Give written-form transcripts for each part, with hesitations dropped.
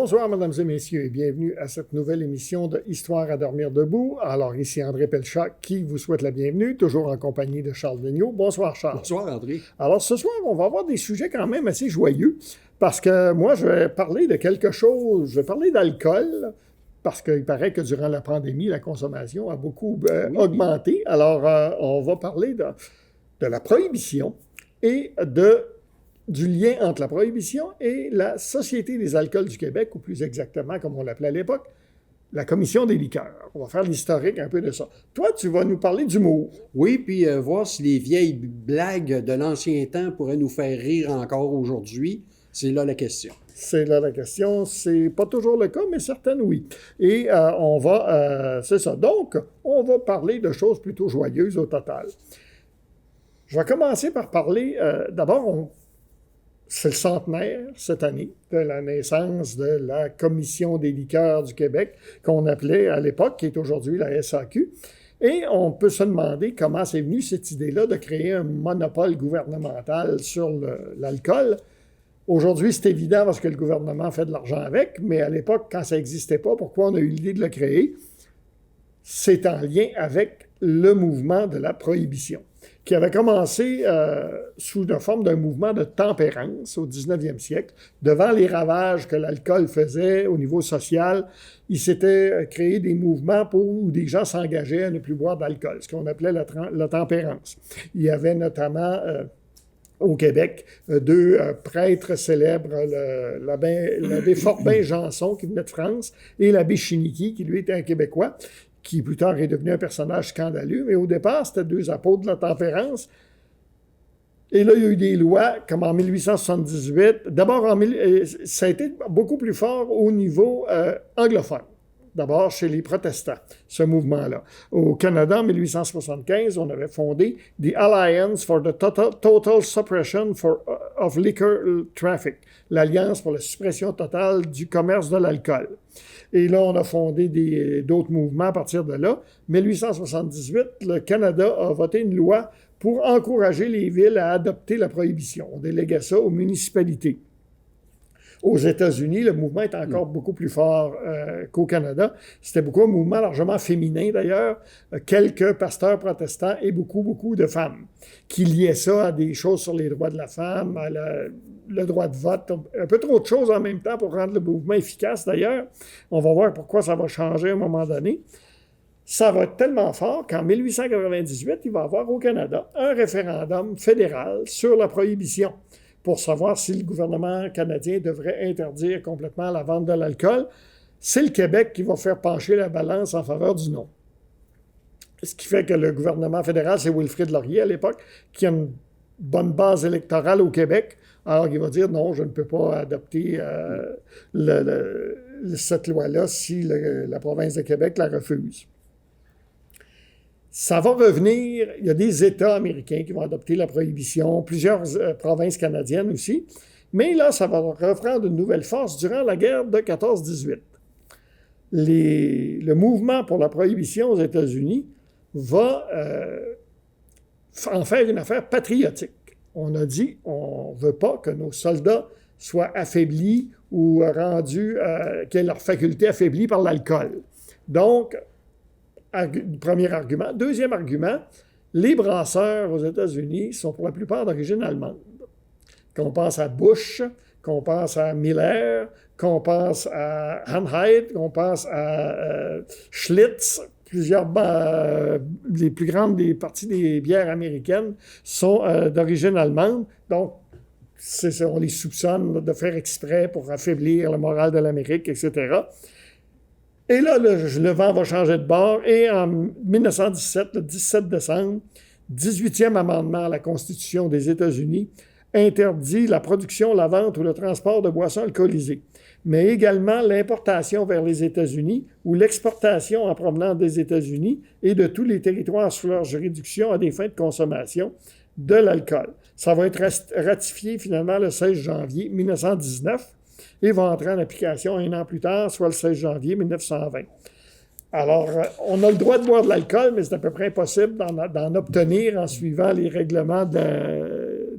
Bonsoir, mesdames et messieurs, et bienvenue à cette nouvelle émission de Histoire à dormir debout. Alors, ici André Pelchat qui vous souhaite la bienvenue, toujours en compagnie de Charles Vigneault. Bonsoir, Charles. Bonsoir, André. Alors, ce soir, on va avoir des sujets quand même assez joyeux, parce que moi, je vais parler de quelque chose, je vais parler d'alcool, parce qu'il paraît que durant la pandémie, la consommation a beaucoup augmenté. Alors, on va parler de la prohibition et du lien entre la prohibition et la Société des alcools du Québec, ou plus exactement, comme on l'appelait à l'époque, la Commission des liqueurs. On va faire l'historique un peu de ça. Toi, tu vas nous parler d'humour. Oui, puis voir si les vieilles blagues de l'ancien temps pourraient nous faire rire encore aujourd'hui. C'est là la question. C'est là la question. C'est pas toujours le cas, mais certaines, oui. Et on va... c'est ça. Donc, on va parler de choses plutôt joyeuses au total. Je vais commencer par parler... d'abord, c'est le centenaire, cette année, de la naissance de la Commission des liqueurs du Québec, qu'on appelait à l'époque, qui est aujourd'hui la SAQ. Et on peut se demander comment c'est venu cette idée-là de créer un monopole gouvernemental sur l'alcool. Aujourd'hui, c'est évident parce que le gouvernement fait de l'argent avec, mais à l'époque, quand ça n'existait pas, pourquoi on a eu l'idée de le créer? C'est en lien avec le mouvement de la prohibition, qui avait commencé sous la forme d'un mouvement de tempérance au 19e siècle. Devant les ravages que l'alcool faisait au niveau social, il s'était créé des mouvements où des gens s'engageaient à ne plus boire d'alcool, ce qu'on appelait la tempérance. Il y avait notamment... au Québec, deux prêtres célèbres, l'abbé Forbin Janson, qui venait de France, et l'abbé Chiniki, qui lui était un Québécois, qui plus tard est devenu un personnage scandaleux. Mais au départ, c'était deux apôtres de la tempérance. Et là, il y a eu des lois, comme en 1878. D'abord, ça a été beaucoup plus fort au niveau anglophone. D'abord chez les protestants, ce mouvement-là. Au Canada, en 1875, on avait fondé The Alliance for the Total Suppression of Liquor Traffic, l'Alliance pour la suppression totale du commerce de l'alcool. Et là, on a fondé d'autres mouvements à partir de là. 1878, le Canada a voté une loi pour encourager les villes à adopter la prohibition. On déléguait ça aux municipalités. Aux États-Unis, le mouvement est encore beaucoup plus fort qu'au Canada. C'était beaucoup un mouvement largement féminin, d'ailleurs. Quelques pasteurs protestants et beaucoup de femmes qui liaient ça à des choses sur les droits de la femme, à le droit de vote, un peu trop de choses en même temps pour rendre le mouvement efficace, d'ailleurs. On va voir pourquoi ça va changer à un moment donné. Ça va être tellement fort qu'en 1898, il va y avoir au Canada un référendum fédéral sur la prohibition, pour savoir si le gouvernement canadien devrait interdire complètement la vente de l'alcool. C'est le Québec qui va faire pencher la balance en faveur du non. Ce qui fait que le gouvernement fédéral, c'est Wilfrid Laurier à l'époque, qui a une bonne base électorale au Québec. Alors, il va dire non, je ne peux pas adopter cette loi-là si la province de Québec la refuse. Ça va revenir, il y a des États américains qui vont adopter la prohibition, plusieurs provinces canadiennes aussi, mais là, ça va reprendre une nouvelle force durant la guerre de 14-18. Le mouvement pour la prohibition aux États-Unis va en faire une affaire patriotique. On a dit, on ne veut pas que nos soldats soient affaiblis ou rendus, qu'aient leur faculté affaiblie par l'alcool. Donc, premier argument. Deuxième argument, les brasseurs aux États-Unis sont pour la plupart d'origine allemande. Qu'on pense à Busch, qu'on pense à Miller, qu'on pense à Hanheit, qu'on pense à Schlitz, les plus grandes parties des bières américaines sont d'origine allemande. Donc, on les soupçonne de faire exprès pour affaiblir le moral de l'Amérique, etc. Et là, le vent va changer de bord. Et en 1917, le 17 décembre, 18e amendement à la Constitution des États-Unis interdit la production, la vente ou le transport de boissons alcoolisées, mais également l'importation vers les États-Unis ou l'exportation en provenance des États-Unis et de tous les territoires sous leur juridiction à des fins de consommation de l'alcool. Ça va être ratifié finalement le 16 janvier 1919. Et va entrer en application un an plus tard, soit le 16 janvier 1920. Alors, on a le droit de boire de l'alcool, mais c'est à peu près impossible d'en obtenir en suivant les règlements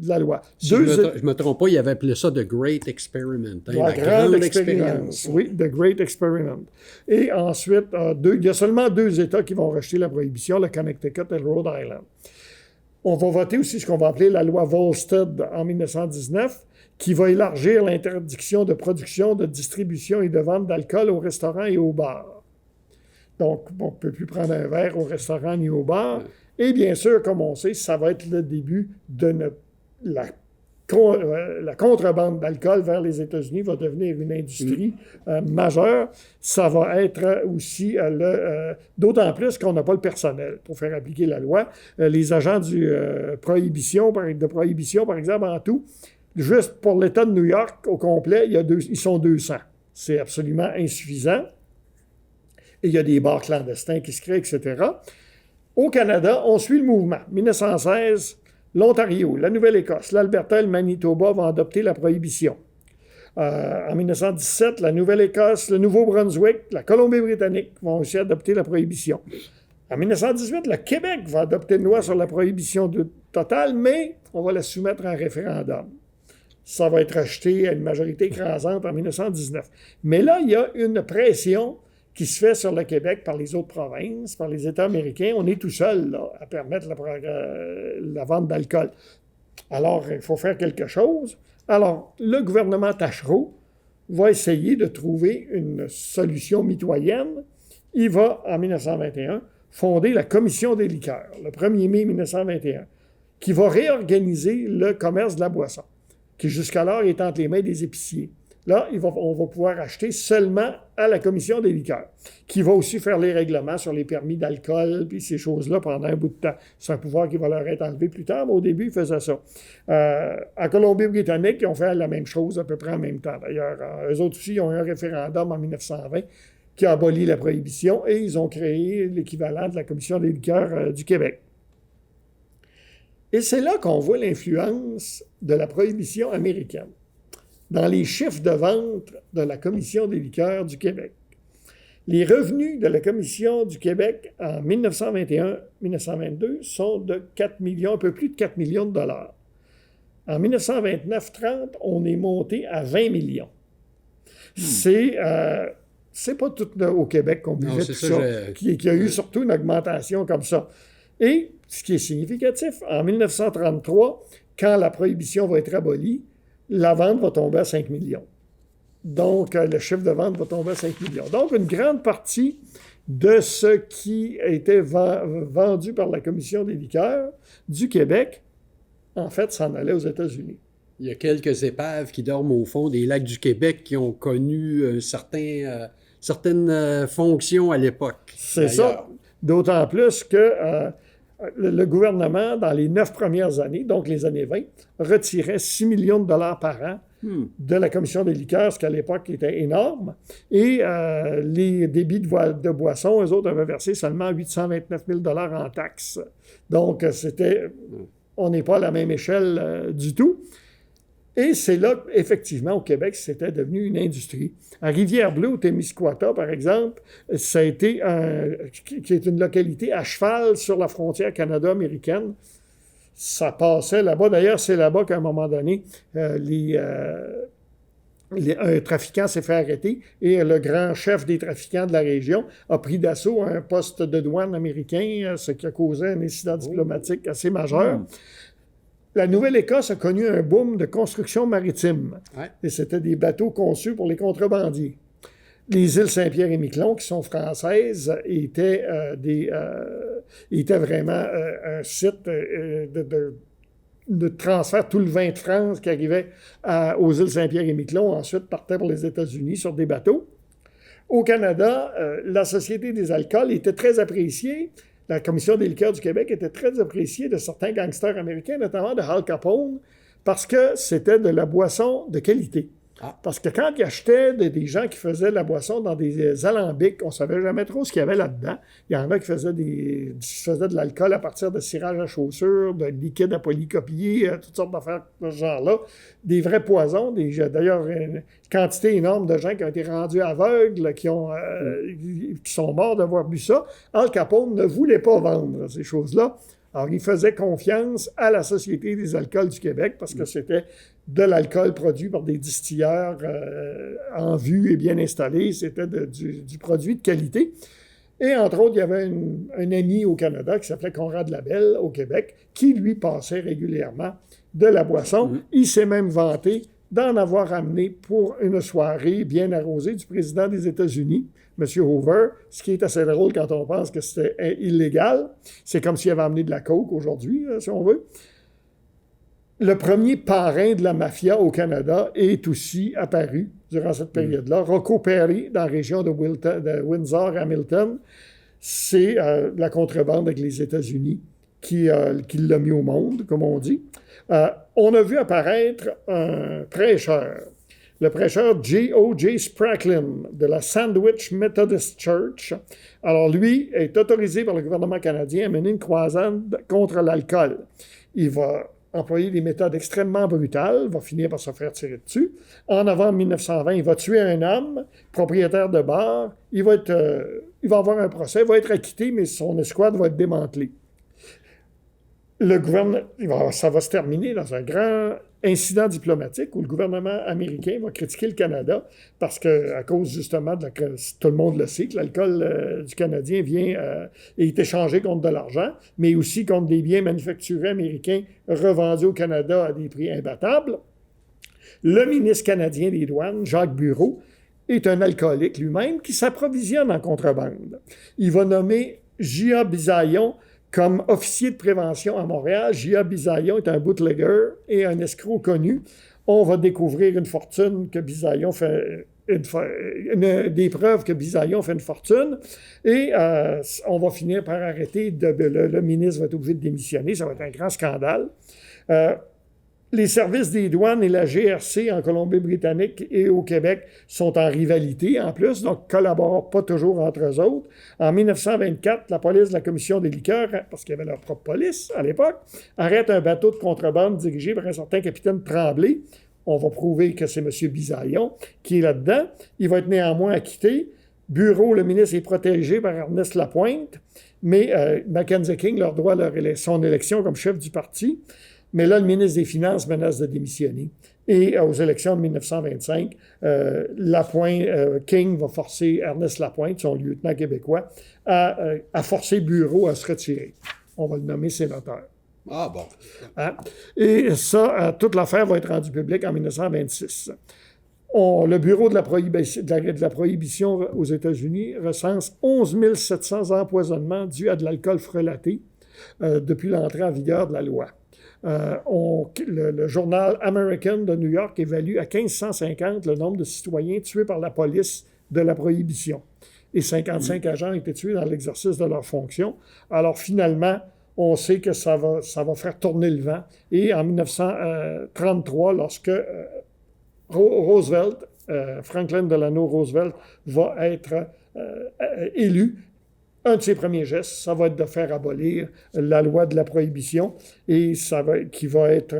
de la loi. Si je ne me trompe pas, il avait appelé ça « The Great Experiment ». Hein, la grande expérience. Oui, « The Great Experiment ». Et ensuite, il y a seulement 2 États qui vont rejeter la prohibition, le Connecticut et le Rhode Island. On va voter aussi ce qu'on va appeler la loi Volstead en 1919, qui va élargir l'interdiction de production, de distribution et de vente d'alcool aux restaurants et aux bars. Donc, on ne peut plus prendre un verre au restaurant ni au bar. Et bien sûr, comme on sait, ça va être le début de la contrebande d'alcool vers les États-Unis va devenir une industrie majeure. Ça va être aussi d'autant plus qu'on n'a pas le personnel pour faire appliquer la loi. Les agents de prohibition, par exemple, en tout, juste pour l'État de New York au complet, ils sont 200. C'est absolument insuffisant. Et il y a des bars clandestins qui se créent, etc. Au Canada, on suit le mouvement. 1916, l'Ontario, la Nouvelle-Écosse, l'Alberta et le Manitoba vont adopter la prohibition. En 1917, la Nouvelle-Écosse, le Nouveau-Brunswick, la Colombie-Britannique vont aussi adopter la prohibition. En 1918, le Québec va adopter une loi sur la prohibition totale, mais on va la soumettre à un référendum. Ça va être rejeté à une majorité écrasante en 1919. Mais là, il y a une pression qui se fait sur le Québec par les autres provinces, par les États américains. On est tout seul là, à permettre la vente d'alcool. Alors, il faut faire quelque chose. Alors, le gouvernement Tachereau va essayer de trouver une solution mitoyenne. Il va, en 1921, fonder la Commission des liqueurs, le 1er mai 1921, qui va réorganiser le commerce de la boisson, qui jusqu'alors est entre les mains des épiciers. Là, on va pouvoir acheter seulement à la Commission des liqueurs, qui va aussi faire les règlements sur les permis d'alcool, puis ces choses-là pendant un bout de temps. C'est un pouvoir qui va leur être enlevé plus tard, mais au début, ils faisaient ça. En Colombie-Britannique, ils ont fait la même chose à peu près en même temps. D'ailleurs, eux autres aussi, ils ont eu un référendum en 1920 qui a aboli la prohibition et ils ont créé l'équivalent de la Commission des liqueurs du Québec. Et c'est là qu'on voit l'influence de la prohibition américaine dans les chiffres de vente de la Commission des liqueurs du Québec. Les revenus de la Commission du Québec en 1921-1922 sont de 4 millions, un peu plus de 4 millions de dollars. En 1929-30, on est monté à 20 millions. C'est pas tout au Québec qu'on buvait tout ça, qui a eu surtout une augmentation comme ça. Et ce qui est significatif, en 1933, quand la prohibition va être abolie, la vente va tomber à 5 millions. Donc, le chiffre de vente va tomber à 5 millions. Donc, une grande partie de ce qui était vendu par la Commission des liqueurs du Québec, en fait, s'en allait aux États-Unis. Il y a quelques épaves qui dorment au fond des lacs du Québec qui ont connu certaines fonctions à l'époque. C'est ça. D'autant plus que le gouvernement, dans les 9 premières années, donc les années 20, retirait 6 millions de dollars par an de la Commission des liqueurs, ce qui à l'époque était énorme. Et les débits de boissons, eux autres avaient versé seulement 829 000 dollars en taxes. Donc, on n'est pas à la même échelle du tout. Et c'est là, effectivement, au Québec, c'était devenu une industrie. À Rivière-Bleue, au Témiscouata, par exemple, ça a été qui est une localité à cheval sur la frontière canado-américaine. Ça passait là-bas. D'ailleurs, c'est là-bas qu'à un moment donné, un trafiquant s'est fait arrêter et le grand chef des trafiquants de la région a pris d'assaut un poste de douane américain, ce qui a causé un incident diplomatique assez majeur. La Nouvelle-Écosse a connu un boom de construction maritime. Ouais. Et c'était des bateaux conçus pour les contrebandiers. Les îles Saint-Pierre et Miquelon, qui sont françaises, étaient vraiment un site de transfert. Tout le vin de France qui arrivait aux îles Saint-Pierre et Miquelon, ensuite partait pour les États-Unis sur des bateaux. Au Canada, la Société des alcools était très appréciée. La Commission des liqueurs du Québec était très appréciée de certains gangsters américains, notamment de Al Capone, parce que c'était de la boisson de qualité. Parce que quand ils achetaient des gens qui faisaient de la boisson dans des alambics, on ne savait jamais trop ce qu'il y avait là-dedans. Il y en a qui faisaient de l'alcool à partir de cirage à chaussures, de liquide à polycopier, toutes sortes d'affaires de ce genre-là. Des vrais poisons. D'ailleurs, une quantité énorme de gens qui ont été rendus aveugles, qui sont morts d'avoir bu ça. Al Capone ne voulait pas vendre ces choses-là. Alors, il faisait confiance à la Société des alcools du Québec parce que c'était de l'alcool produit par des distilleurs en vue et bien installés. C'était du produit de qualité. Et entre autres, il y avait un ami au Canada qui s'appelait Conrad Labelle au Québec qui lui passait régulièrement de la boisson. Il s'est même vanté d'en avoir amené pour une soirée bien arrosée du président des États-Unis, M. Hoover, ce qui est assez drôle quand on pense que c'était illégal. C'est comme s'il avait amené de la coke aujourd'hui, si on veut. Le premier parrain de la mafia au Canada est aussi apparu durant cette période-là. Rocco Perry, dans la région de Windsor-Hamilton, c'est la contrebande avec les États-Unis qui l'a mis au monde, comme on dit. On a vu apparaître un prêcheur, le prêcheur J.O.J. Spracklin de la Sandwich Methodist Church. Alors lui est autorisé par le gouvernement canadien à mener une croisade contre l'alcool. Il va employer des méthodes extrêmement brutales, va finir par se faire tirer dessus. En novembre 1920, il va tuer un homme, propriétaire de bar. Il va avoir un procès, il va être acquitté, mais son escouade va être démantelée. Le gouvernement, ça va se terminer dans un grand incident diplomatique où le gouvernement américain va critiquer le Canada parce qu'à cause justement tout le monde le sait, que l'alcool du Canadien est échangé contre de l'argent, mais aussi contre des biens manufacturés américains revendus au Canada à des prix imbattables. Le ministre canadien des Douanes, Jacques Bureau, est un alcoolique lui-même qui s'approvisionne en contrebande. Il va nommer J.A. Bisaillon comme officier de prévention à Montréal. J.A. Bisaillon est un bootlegger et un escroc connu. On va découvrir une fortune que Bisaillon fait, des preuves que Bisaillon fait une fortune. Et on va finir par arrêter, le ministre va être obligé de démissionner. Ça va être un grand scandale. Les services des douanes et la GRC en Colombie-Britannique et au Québec sont en rivalité en plus, donc ne collaborent pas toujours entre eux autres. En 1924, la police de la Commission des liqueurs, parce qu'il y avait leur propre police à l'époque, arrête un bateau de contrebande dirigé par un certain capitaine Tremblay. On va prouver que c'est M. Bisaillon qui est là-dedans. Il va être néanmoins acquitté. Bureau, le ministre, est protégé par Ernest Lapointe, mais Mackenzie King leur doit son élection comme chef du parti. Mais là, le ministre des Finances menace de démissionner. Et aux élections de 1925, King va forcer Ernest Lapointe, son lieutenant québécois, à forcer Bureau à se retirer. On va le nommer sénateur. Ah bon. Hein? Et ça, toute l'affaire va être rendue publique en 1926. Le Bureau de la prohibition aux États-Unis recense 11 700 empoisonnements dus à de l'alcool frelaté depuis l'entrée en vigueur de la loi. Le journal American de New York évalue à 1550 le nombre de citoyens tués par la police de la prohibition. Et 55 agents ont été tués dans l'exercice de leurs fonctions. Alors finalement, on sait que ça va faire tourner le vent. Et en 1933, lorsque Franklin Delano Roosevelt va être élu, un de ses premiers gestes, ça va être de faire abolir la loi de la prohibition et qui va être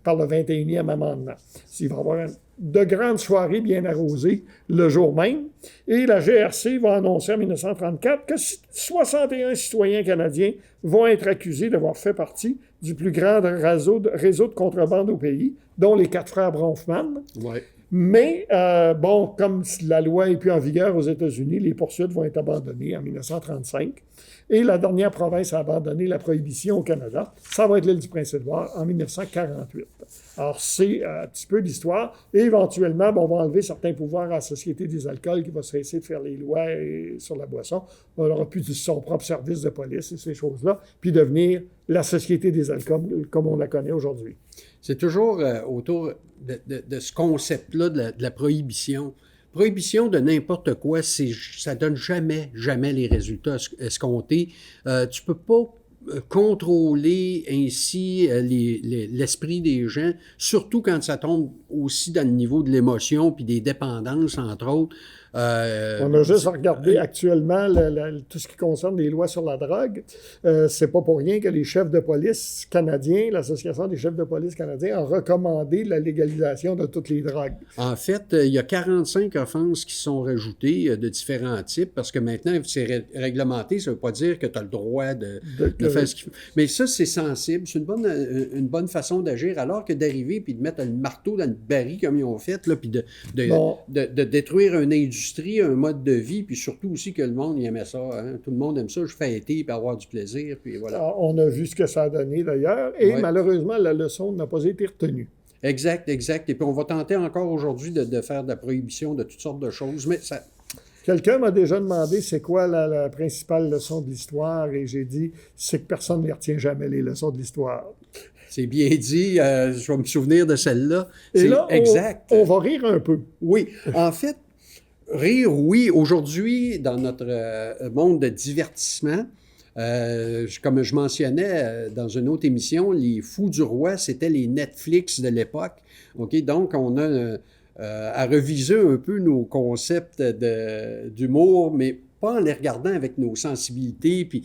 par le 21e amendement. Il va y avoir de grandes soirées bien arrosées le jour même et la GRC va annoncer en 1934 que 61 citoyens canadiens vont être accusés d'avoir fait partie du plus grand réseau de contrebande au pays, dont les 4 frères Bronfman. Ouais. Mais, comme la loi n'est plus en vigueur aux États-Unis, les poursuites vont être abandonnées en 1935. Et la dernière province à abandonner la prohibition au Canada, ça va être l'île du Prince-Édouard en 1948. Alors, c'est un petit peu l'histoire. Et éventuellement, on va enlever certains pouvoirs à la Société des alcools qui va cesser de faire les lois sur la boisson. On n'aura plus son propre service de police et ces choses-là, puis devenir la Société des alcools comme on la connaît aujourd'hui. C'est toujours autour de ce concept-là de la prohibition. Prohibition de n'importe quoi, ça donne jamais les résultats escomptés. Tu peux pas contrôler ainsi l'esprit des gens, surtout quand ça tombe aussi dans le niveau de l'émotion puis des dépendances, entre autres. On a juste regardé actuellement tout ce qui concerne les lois sur la drogue. C'est pas pour rien que les chefs de police canadiens, l'Association des chefs de police canadiens, a recommandé la légalisation de toutes les drogues. En fait, il y a 45 offenses qui sont rajoutées de différents types parce que maintenant, c'est réglementé. Ça ne veut pas dire que tu as le droit de faire ce qu'il faut. Mais ça, c'est sensible. C'est une bonne façon d'agir alors que d'arriver puis de mettre le marteau dans le baril comme ils ont fait, là, puis de détruire une industrie, un mode de vie, puis surtout aussi que le monde il aimait ça. Hein? Tout le monde aime ça, je fais été puis avoir du plaisir, puis voilà. On a vu ce que ça a donné d'ailleurs, et malheureusement, la leçon n'a pas été retenue. Exact. Et puis on va tenter encore aujourd'hui de faire de la prohibition de toutes sortes de choses, mais ça... Quelqu'un m'a déjà demandé c'est quoi la principale leçon de l'histoire, et j'ai dit c'est que personne ne les retient jamais, les leçons de l'histoire. C'est bien dit, je vais me souvenir de celle-là. Et là, exact. On va rire un peu. Oui, en fait, rire, oui. Aujourd'hui, dans notre monde de divertissement, comme je mentionnais dans une autre émission, les fous du roi, c'était les Netflix de l'époque. OK? Donc, on a à reviser un peu nos concepts d'humour, mais pas en les regardant avec nos sensibilités, puis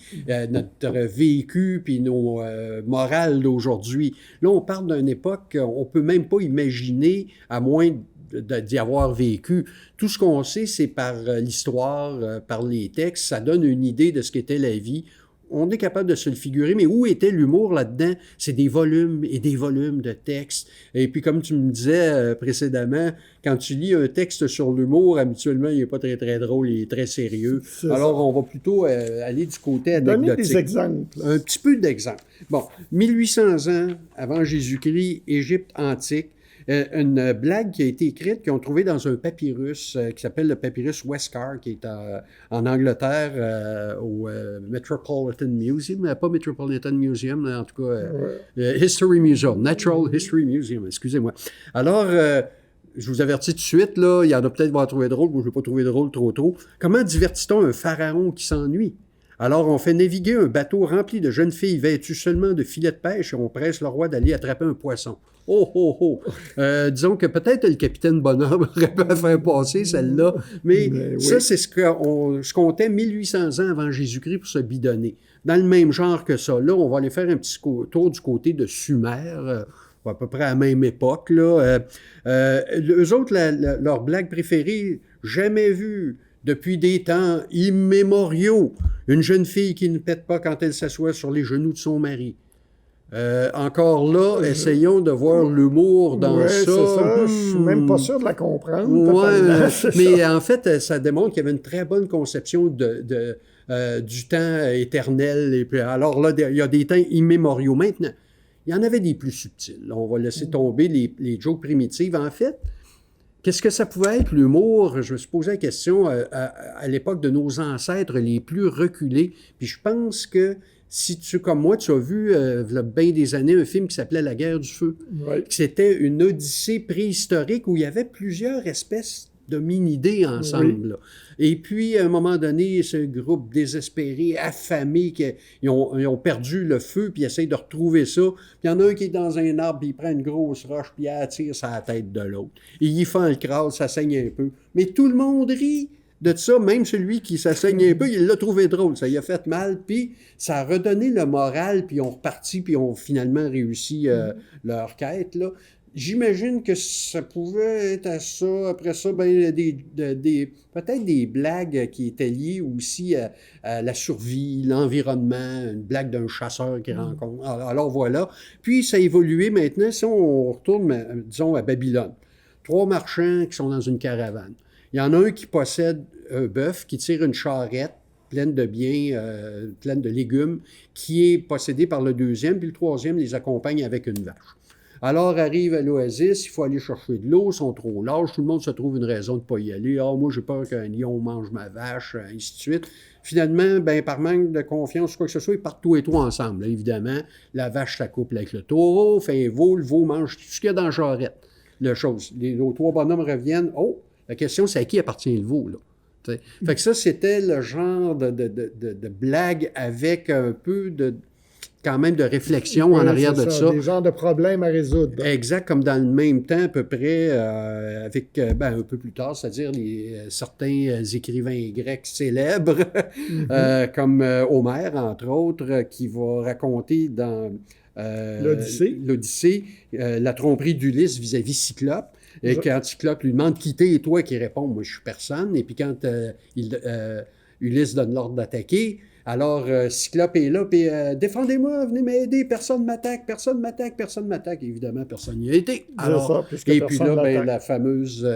notre vécu, puis nos morales d'aujourd'hui. Là, on parle d'une époque qu'on ne peut même pas imaginer, à moins d'y avoir vécu. Tout ce qu'on sait, c'est par l'histoire, par les textes, ça donne une idée de ce qu'était la vie. On est capable de se le figurer, mais où était l'humour là-dedans? C'est des volumes et des volumes de textes. Et puis, comme tu me disais précédemment, quand tu lis un texte sur l'humour, habituellement, il n'est pas très, très drôle, il est très sérieux. Alors, on va plutôt aller du côté anecdotique. Donner des exemples. Un petit peu d'exemples. Bon, 1800 ans avant Jésus-Christ, Égypte antique, une blague qui a été écrite, qu'ils ont trouvé dans un papyrus qui s'appelle le papyrus Westcar, qui est en Angleterre au Metropolitan Museum, pas Metropolitan Museum, en tout cas History Museum, Natural History Museum, excusez-moi. Alors, je vous avertis tout de suite, là, il y en a peut-être qui vont trouver drôle, moi je ne vais pas trouver drôle trop. Comment divertit-on un pharaon qui s'ennuie? Alors, on fait naviguer un bateau rempli de jeunes filles vêtues seulement de filets de pêche et on presse le roi d'aller attraper un poisson. Oh! Disons que peut-être le capitaine Bonhomme aurait pu faire passer celle-là, mais ça, c'est ce qu'on était 1800 ans avant Jésus-Christ pour se bidonner. Dans le même genre que ça, là, on va aller faire un petit tour du côté de Sumer, à peu près à la même époque. Là. Eux autres, leur blague préférée, jamais vue depuis des temps immémoriaux, une jeune fille qui ne pète pas quand elle s'assoit sur les genoux de son mari. Encore là, essayons de voir l'humour dans ça. C'est ça. Je suis même pas sûr de la comprendre. Mais en fait, ça démontre qu'il y avait une très bonne conception du temps éternel. Et puis, alors là, il y a des temps immémoriaux. Maintenant, il y en avait des plus subtils. On va laisser tomber les jokes primitives. En fait, qu'est-ce que ça pouvait être, l'humour? Je me suis posé la question à l'époque de nos ancêtres les plus reculés. Puis je pense que si tu, comme moi, tu as vu, il y a bien des années, un film qui s'appelait La guerre du feu. Oui. C'était une odyssée préhistorique où il y avait plusieurs espèces d'hominidés ensemble. Là. Et puis, à un moment donné, ce groupe désespéré, affamé, ils ont perdu le feu, puis ils essayent de retrouver ça. Puis il y en a un qui est dans un arbre, puis il prend une grosse roche, puis il attire sur la tête de l'autre. Et il fend le crâne, ça saigne un peu. Mais tout le monde rit de ça, même celui qui s'assaigne un peu, il l'a trouvé drôle, ça lui a fait mal, puis ça a redonné le moral, puis ils ont reparti, puis ils ont finalement réussi leur quête, là. J'imagine que ça pouvait être à ça. Après ça, ben, peut-être des blagues qui étaient liées aussi à la survie, l'environnement, une blague d'un chasseur qui rencontre. Alors voilà. Puis ça a évolué maintenant. Si on retourne, disons, à Babylone, 3 marchands qui sont dans une caravane. Il y en a un qui possède un bœuf, qui tire une charrette pleine de biens, pleine de légumes, qui est possédé par le deuxième, puis le troisième les accompagne avec une vache. Alors arrive à l'oasis, il faut aller chercher de l'eau, ils sont trop larges, tout le monde se trouve une raison de ne pas y aller. Ah, moi j'ai peur qu'un lion mange ma vache, ainsi de suite. Finalement, ben, par manque de confiance ou quoi que ce soit, ils partent tous et trois ensemble. Là, évidemment, la vache s'accouple avec le taureau, fait un veau, le veau mange tout ce qu'il y a dans la jarrette. Les 3 bonhommes reviennent. Oh, la question c'est à qui appartient le veau, là? T'sais. Fait que ça, c'était le genre de blague avec un peu de quand même de réflexion en arrière de ça. Des genres de problèmes à résoudre. Exact, comme dans le même temps, à peu près, avec un peu plus tard, c'est-à-dire certains écrivains grecs célèbres, comme Homère, entre autres, qui va raconter dans l'Odyssée la tromperie d'Ulysse vis-à-vis Cyclope. Et quand Cyclope lui demande « Qui t'es? » Et toi qui réponds « Moi, je suis personne. » Et puis quand Ulysse donne l'ordre d'attaquer, alors Cyclope est là, puis « Défendez-moi, venez m'aider, personne m'attaque, personne m'attaque, personne m'attaque. » Évidemment, personne n'y a été. Alors, et puis là, la fameuse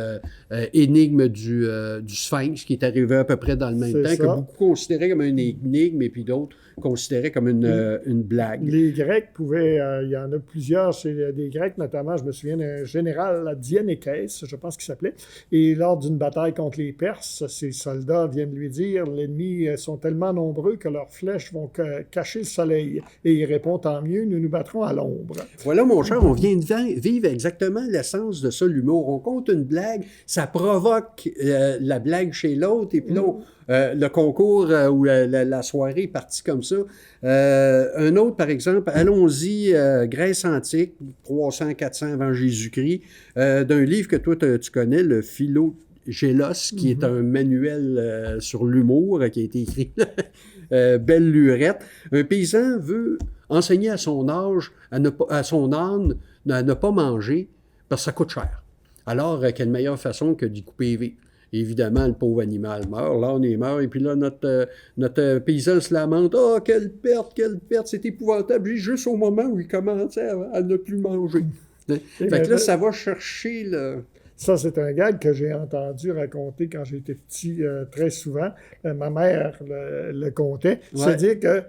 énigme du Sphinx qui est arrivée à peu près dans le même temps, que beaucoup considéraient comme une énigme, et puis d'autres considéraient comme une blague. Les Grecs pouvaient, il y en a plusieurs chez des Grecs, notamment, je me souviens d'un général Dienékès, je pense qu'il s'appelait, et lors d'une bataille contre les Perses, ses soldats viennent lui dire, l'ennemi sont tellement nombreux que leurs flèches vont cacher le soleil. Et il répond, tant mieux, nous nous battrons à l'ombre. Voilà, mon cher, on vient de vivre exactement l'essence de ça, l'humour. On compte une blague, ça provoque la blague chez l'autre, et puis là, le concours ou la soirée est partie comme ça. Un autre, par exemple, allons-y, Grèce antique, 300-400 avant Jésus-Christ, d'un livre que toi, tu connais, le Philogélos, qui est un manuel sur l'humour qui a été écrit. Belle lurette. Un paysan veut enseigner à son âge, à son âne, à ne pas manger parce que ça coûte cher. Alors, quelle meilleure façon que d'y couper vivre? Évidemment, le pauvre animal meurt, l'âne est mort, et puis là, notre paysan se lamente. « Oh, quelle perte, c'est épouvantable, juste au moment où il commençait à ne plus manger. » Fait que là, ça va chercher le... Ça, c'est un gag que j'ai entendu raconter quand j'étais petit très souvent. Ma mère le contait. Ouais. C'est-à-dire que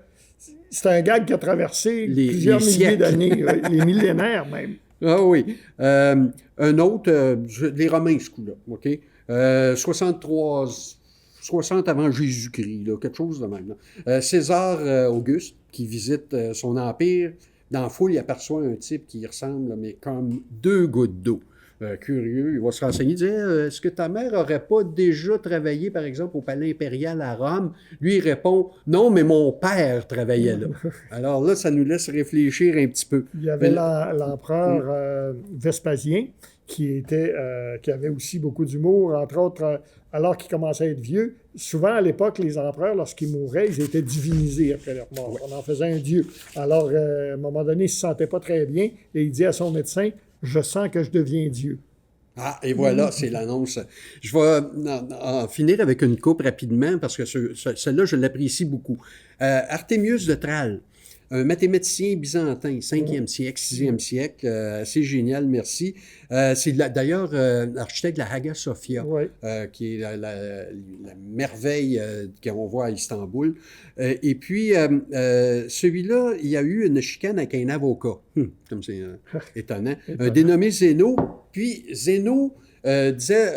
c'est un gag qui a traversé plusieurs milliers d'années, les millénaires même. Ah oui. Un autre, les Romains, ce coup-là, OK? 60 avant Jésus-Christ, là, quelque chose de même. César Auguste, qui visite son empire, dans la foule, il aperçoit un type qui ressemble, mais comme 2 gouttes d'eau. Curieux, il va se renseigner, il dit est-ce que ta mère n'aurait pas déjà travaillé, par exemple, au palais impérial à Rome? Lui, il répond non, mais mon père travaillait là. Alors là, ça nous laisse réfléchir un petit peu. Il y avait l'empereur Vespasien qui avait aussi beaucoup d'humour, entre autres, alors qu'il commençait à être vieux. Souvent, à l'époque, les empereurs, lorsqu'ils mouraient, ils étaient divinisés après leur mort. On en faisait un dieu. Alors, à un moment donné, il ne se sentait pas très bien et il dit à son médecin, je sens que je deviens Dieu. Ah, et voilà, c'est l'annonce. Je vais en finir avec une coupe rapidement parce que celle-là, je l'apprécie beaucoup. Artémius de Tralles, un mathématicien byzantin, 5e siècle, 6e siècle, assez génial, merci. C'est d'ailleurs l'architecte de la Hagia Sophia, qui est la merveille qu'on voit à Istanbul. Et puis, celui-là, il y a eu une chicane avec un avocat, comme c'est étonnant, un dénommé Zéno. Puis Zéno disait,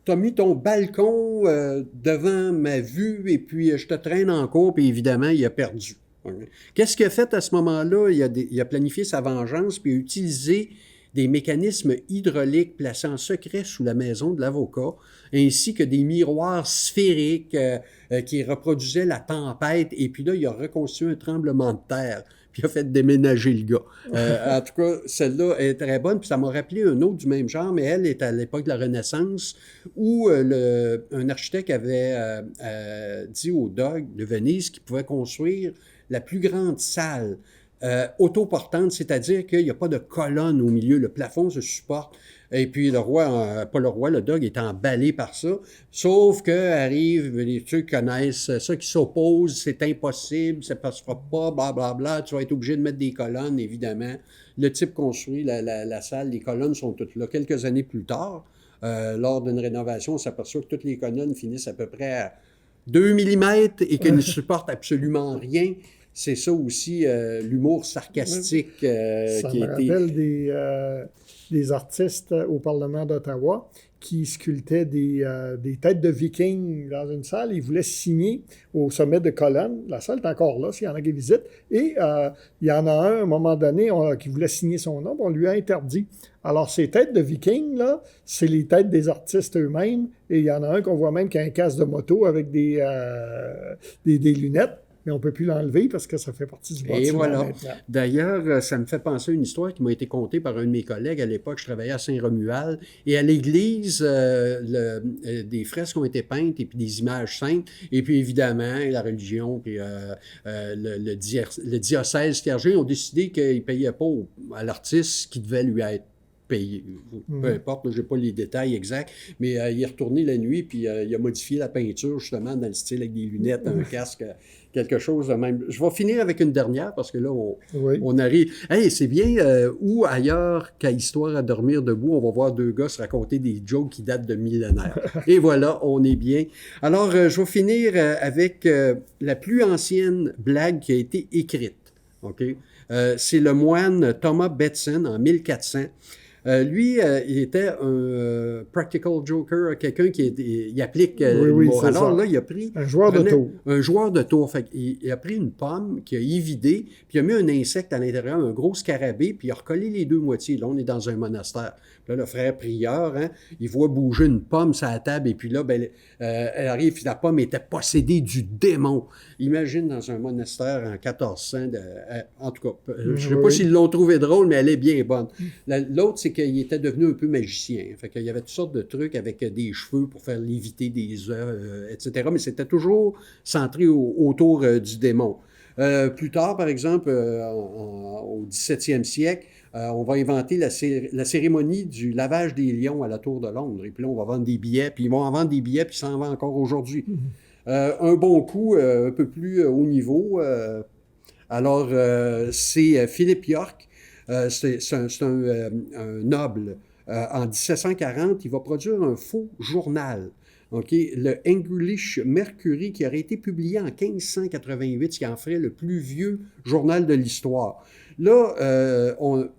t'as mis ton balcon devant ma vue et puis je te traîne en cours, puis évidemment, il a perdu. Qu'est-ce qu'il a fait à ce moment-là? Il a planifié sa vengeance puis a utilisé des mécanismes hydrauliques placés en secret sous la maison de l'avocat, ainsi que des miroirs sphériques qui reproduisaient la tempête. Et puis là, il a reconstruit un tremblement de terre. Puis il a fait déménager le gars. En tout cas, celle-là est très bonne. Puis ça m'a rappelé un autre du même genre, mais elle est à l'époque de la Renaissance, où un architecte avait dit au Doge de Venise qu'il pouvait construire la plus grande salle autoportante, c'est-à-dire qu'il n'y a pas de colonne au milieu, le plafond se supporte, et puis le Doge est emballé par ça, sauf qu'arrivent ceux qui connaissent ça, qui s'opposent, c'est impossible, ça ne passera pas, blablabla, tu vas être obligé de mettre des colonnes, évidemment. Le type construit la salle, les colonnes sont toutes là. Quelques années plus tard, lors d'une rénovation, on s'aperçoit que toutes les colonnes finissent à peu près à 2 mm et qu'elles ne supportent absolument rien. C'est ça aussi, l'humour sarcastique qui a été... Ça me rappelle des artistes au Parlement d'Ottawa qui sculptaient des têtes de vikings dans une salle. Ils voulaient signer au sommet de colonne. La salle est encore là, s'il y en a qui visitent. Et il y en a un, à un moment donné, qui voulait signer son nom, on lui a interdit. Alors, ces têtes de vikings, là, c'est les têtes des artistes eux-mêmes. Et il y en a un qu'on voit même qui a un casque de moto avec des lunettes. mais on ne peut plus l'enlever parce que ça fait partie du bâtiment. Et voilà. Maintenant. D'ailleurs, ça me fait penser à une histoire qui m'a été contée par un de mes collègues. À l'époque, je travaillais à Saint-Romuald. Et à l'église, des fresques ont été peintes et puis des images saintes. Et puis, évidemment, la religion puis le diocèse clergé ont décidé qu'ils ne payaient pas à l'artiste ce qui devait lui être payé. Peu importe, je n'ai pas les détails exacts, mais il est retourné la nuit, puis il a modifié la peinture, justement, dans le style avec des lunettes, un casque, quelque chose de même. Je vais finir avec une dernière, parce que là, on arrive... Hey, c'est bien, où ailleurs qu'à Histoire à dormir debout, on va voir deux gars se raconter des jokes qui datent de millénaires. Et voilà, on est bien. Alors, je vais finir avec la plus ancienne blague qui a été écrite. OK? C'est le moine Thomas Betson en 1400. Lui, il était un practical joker, quelqu'un qui il applique l'humour. Alors là, il a pris... Un joueur de tour. Un joueur de tour. Fait il a pris une pomme qu'il a évidée, puis il a mis un insecte à l'intérieur, un gros scarabée, puis il a recollé les deux moitiés. Là, on est dans un monastère. Là, le frère prieur, il voit bouger une pomme sur la table, et puis là, elle arrive, puis la pomme était possédée du démon. Imagine dans un monastère en 1400, en tout cas, je ne sais pas s'ils l'ont trouvé drôle, mais elle est bien bonne. L'autre, c'est qu'il était devenu un peu magicien. Fait qu'il y avait toutes sortes de trucs avec des cheveux pour faire léviter des œufs, etc. Mais c'était toujours centré autour du démon. Plus tard, par exemple, au 17e siècle, on va inventer la cérémonie du lavage des lions à la Tour de Londres. Et puis là, on va vendre des billets, puis ils vont en vendre des billets, puis ça en vend encore aujourd'hui. Un bon coup, un peu plus haut niveau. Alors, c'est Philippe York. C'est un noble. En 1740, il va produire un faux journal. Okay? Le English Mercury, qui aurait été publié en 1588, ce qui en ferait le plus vieux journal de l'histoire. Là,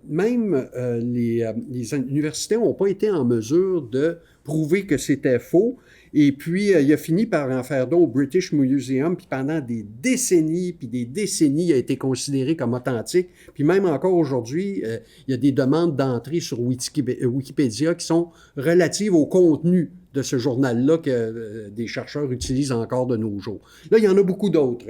même les universités n'ont pas été en mesure de prouver que c'était faux. Et puis, il a fini par en faire don au British Museum, puis pendant des décennies, il a été considéré comme authentique. Puis même encore aujourd'hui, il y a des demandes d'entrée sur Wikipédia qui sont relatives au contenu de ce journal-là que des chercheurs utilisent encore de nos jours. Là, il y en a beaucoup d'autres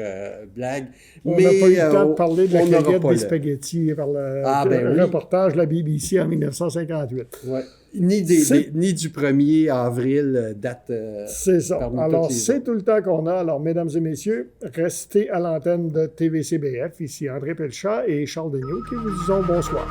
blagues. On n'a pas eu le temps de parler de la caguette des spaghettis par le reportage de la BBC en 1958. Ouais. Ni du 1er avril, date... c'est ça. Alors, c'est tout le temps qu'on a. Alors, mesdames et messieurs, restez à l'antenne de TVCBF. Ici André Pelchat et Charles Degnaud qui vous disons bonsoir.